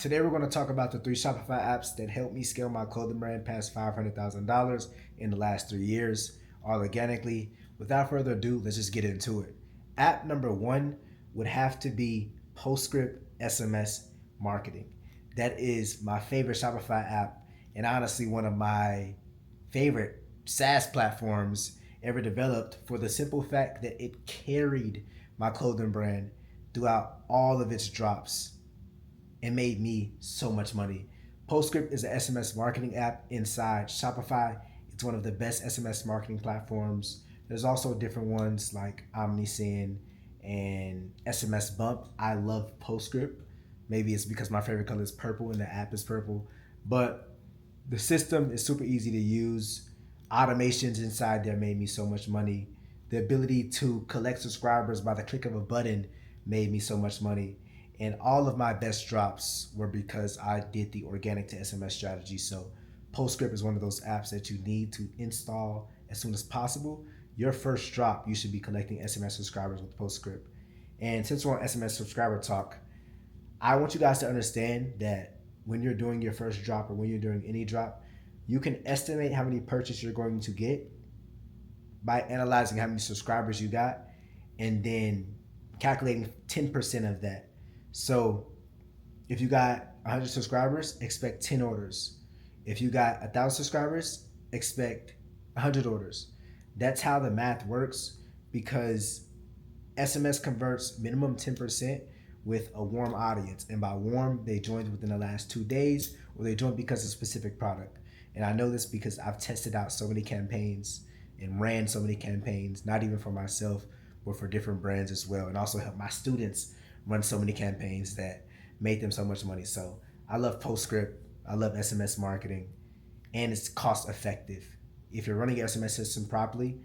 Today we're going to talk about the 3 Shopify apps that helped me scale my clothing brand past $500,000 in the last 3 years, all organically. Without further ado, let's just get into it. App number one would have to be Postscript SMS Marketing. That is my favorite Shopify app, and honestly one of my favorite SaaS platforms ever developed, for the simple fact that it carried my clothing brand throughout all of its drops and made me so much money. Postscript is an SMS marketing app inside Shopify. It's one of the best SMS marketing platforms. There's also different ones like OmniSend and SMS Bump. I love Postscript. Maybe it's because my favorite color is purple and the app is purple, but the system is super easy to use. Automations inside there made me so much money. The ability to collect subscribers by the click of a button made me so much money. And all of my best drops were because I did the organic to SMS strategy. So Postscript is one of those apps that you need to install as soon as possible. Your first drop, you should be collecting SMS subscribers with Postscript. And since we're on SMS subscriber talk, I want you guys to understand that when you're doing your first drop or when you're doing any drop, you can estimate how many purchases you're going to get by analyzing how many subscribers you got and then calculating 10% of that. So if you got 100 subscribers, expect 10 orders. If you got 1,000 subscribers, expect 100 orders. That's how the math works, because SMS converts minimum 10% with a warm audience. And by warm, they joined within the last 2 days, or they joined because of a specific product. And I know this because I've tested out so many campaigns and ran so many campaigns, not even for myself, but for different brands as well. And also helped my students run so many campaigns that made them so much money. So I love Postscript. I love SMS marketing, and it's cost effective. If you're running your SMS system properly,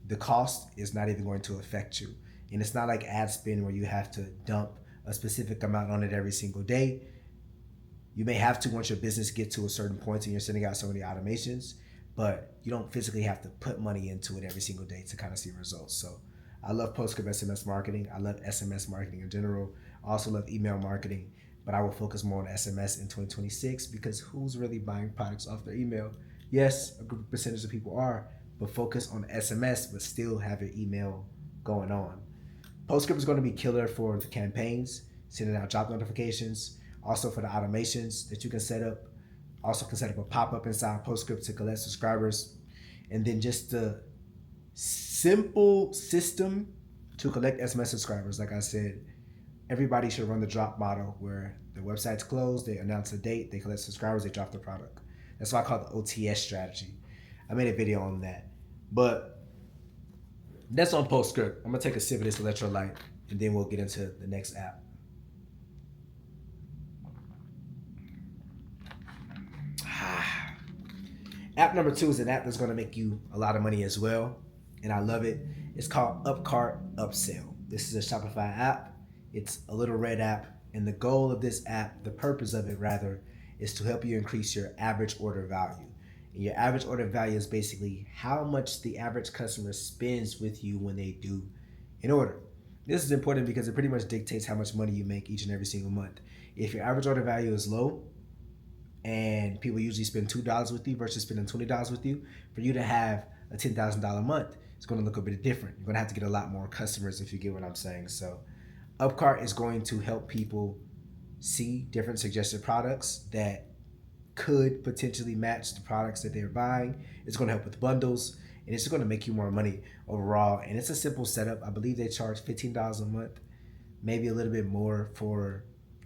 the cost is not even going to affect you. And it's not like ad spend where you have to dump a specific amount on it every single day. You may have to once your business gets to a certain point and you're sending out so many automations, but you don't physically have to put money into it every single day to kind of see results. So I love Postscript SMS marketing. I love SMS marketing in general. I also love email marketing, but I will focus more on SMS in 2026 because who's really buying products off their email? Yes, a good percentage of people are, but focus on SMS, but still have your email going on. Postscript is going to be killer for the campaigns, sending out job notifications, also for the automations that you can set up. Also can set up a pop-up inside Postscript to collect subscribers. And then just the simple system to collect SMS subscribers. Like I said, everybody should run the drop model where the website's closed, they announce a date, they collect subscribers, they drop the product. That's why I call it the OTS strategy. I made a video on that. But that's on Postscript. I'm gonna take a sip of this electrolyte and then we'll get into the next app. App number two is an app that's going to make you a lot of money as well, and I love it. It's called Upcart Upsell. This is a Shopify app. It's a little red app, and the goal of this app, the purpose of it rather, is to help you increase your average order value. And your average order value is basically how much the average customer spends with you when they do an order. This is important because it pretty much dictates how much money you make each and every single month. If your average order value is low, and people usually spend $2 with you versus spending $20 with you, for you to have a $10,000 month, it's going to look a bit different. You're going to have to get a lot more customers, if you get what I'm saying. So Upcart is going to help people see different suggested products that could potentially match the products that they're buying. It's going to help with bundles, and it's going to make you more money overall. And it's a simple setup. I believe they charge $15 a month, maybe a little bit more for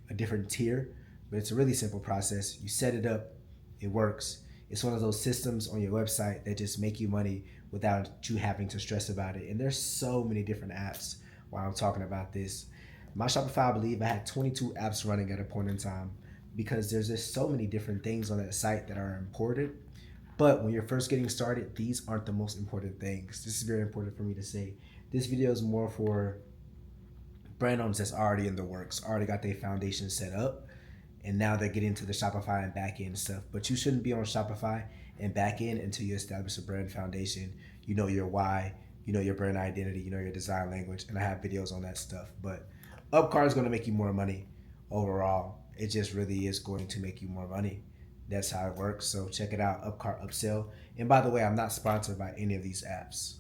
a different tier, but it's a really simple process. You set it up, it works. It's one of those systems on your website that just make you money without you having to stress about it. And there's so many different apps while I'm talking about this. My Shopify, I believe I had 22 apps running at a point in time because there's just so many different things on that site that are important. But when you're first getting started, these aren't the most important things. This is very important for me to say. This video is more for brand owners that's already in the works, already got their foundation set up, and now they're getting to the Shopify and backend stuff. But you shouldn't be on Shopify and backend until you establish a brand foundation. You know your why, you know your brand identity, you know your design language, and I have videos on that stuff. But Upcart is going to make you more money overall. It just really is going to make you more money. That's how it works. So check it out, Upcart Upsell. And by the way, I'm not sponsored by any of these apps.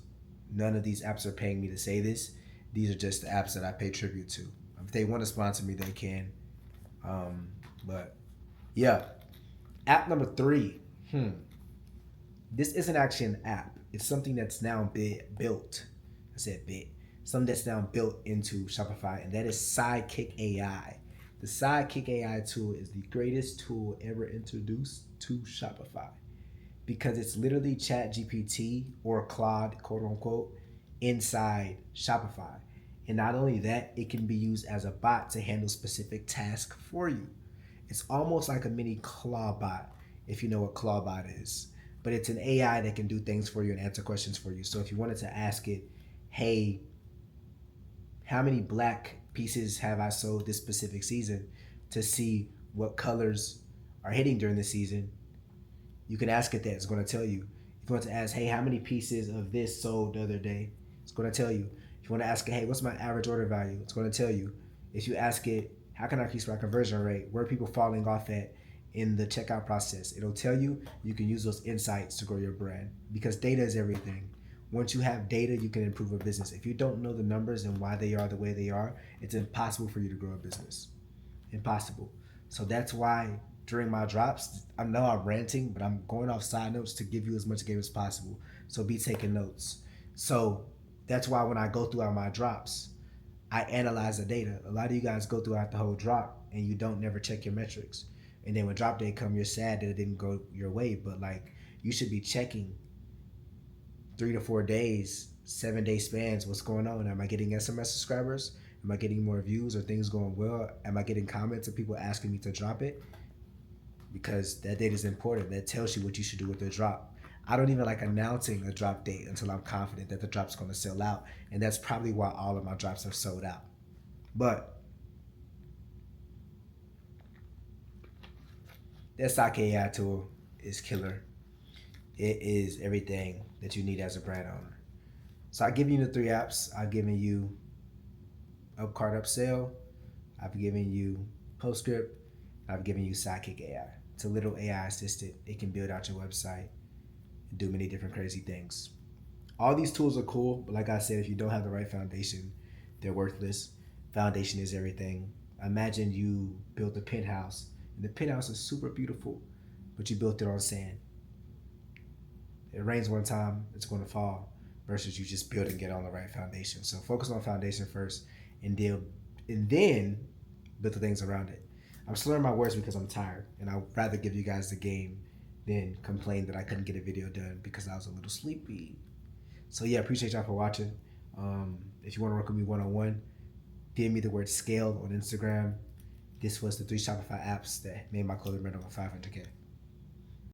None of these apps are paying me to say this. These are just the apps that I pay tribute to. If they want to sponsor me, they can. But yeah, app number 3. This isn't actually an app. It's something that's now built. I said bit. Something that's now built into Shopify, and that is Sidekick AI. The Sidekick AI tool is the greatest tool ever introduced to Shopify because it's literally ChatGPT or Claude, quote unquote, inside Shopify. And not only that, it can be used as a bot to handle specific tasks for you. It's almost like a mini Clawbot, if you know what Clawbot is. But it's an AI that can do things for you and answer questions for you. So if you wanted to ask it, hey, how many black pieces have I sold this specific season, to see what colors are hitting during the season, you can ask it that. It's going to tell you. If you want to ask, hey, how many pieces of this sold the other day, it's going to tell you. If you want to ask it, hey, what's my average order value, it's going to tell you. If you ask it, how can I increase my conversion rate, where are people falling off at in the checkout process, it'll tell you. You can use those insights to grow your brand because data is everything. Once you have data, you can improve a business. If you don't know the numbers and why they are the way they are, it's impossible for you to grow a business. Impossible. So that's why during my drops, I know I'm ranting, but I'm going off side notes to give you as much game as possible. So be taking notes. So that's why when I go throughout my drops, I analyze the data. A lot of you guys go throughout the whole drop and you don't never check your metrics. And then when drop day come, you're sad that it didn't go your way. But like, you should be checking 3 to 4 days, 7-day spans. What's going on? Am I getting SMS subscribers? Am I getting more views? Are things going well? Am I getting comments of people asking me to drop it? Because that data is important. That tells you what you should do with the drop. I don't even like announcing a drop date until I'm confident that the drop's going to sell out. And that's probably why all of my drops are sold out. But that stock AI tool is killer. It is everything that you need as a brand owner. So I've given you the 3 apps. I've given you Upcart Upsell. I've given you Postscript. I've given you Sidekick AI. It's a little AI assistant. It can build out your website and do many different crazy things. All these tools are cool, but like I said, if you don't have the right foundation, they're worthless. Foundation is everything. Imagine you built a penthouse, and the penthouse is super beautiful, but you built it on sand. It rains one time, it's going to fall, versus you just building it on the right foundation. So focus on foundation first, and then build the things around it. I'm slurring my words because I'm tired, and I'd rather give you guys the game than complain that I couldn't get a video done because I was a little sleepy. So yeah, appreciate y'all for watching. If you want to work with me one-on-one, DM me the word scale on Instagram. This was the 3 Shopify apps that made my clothing brand over 500K.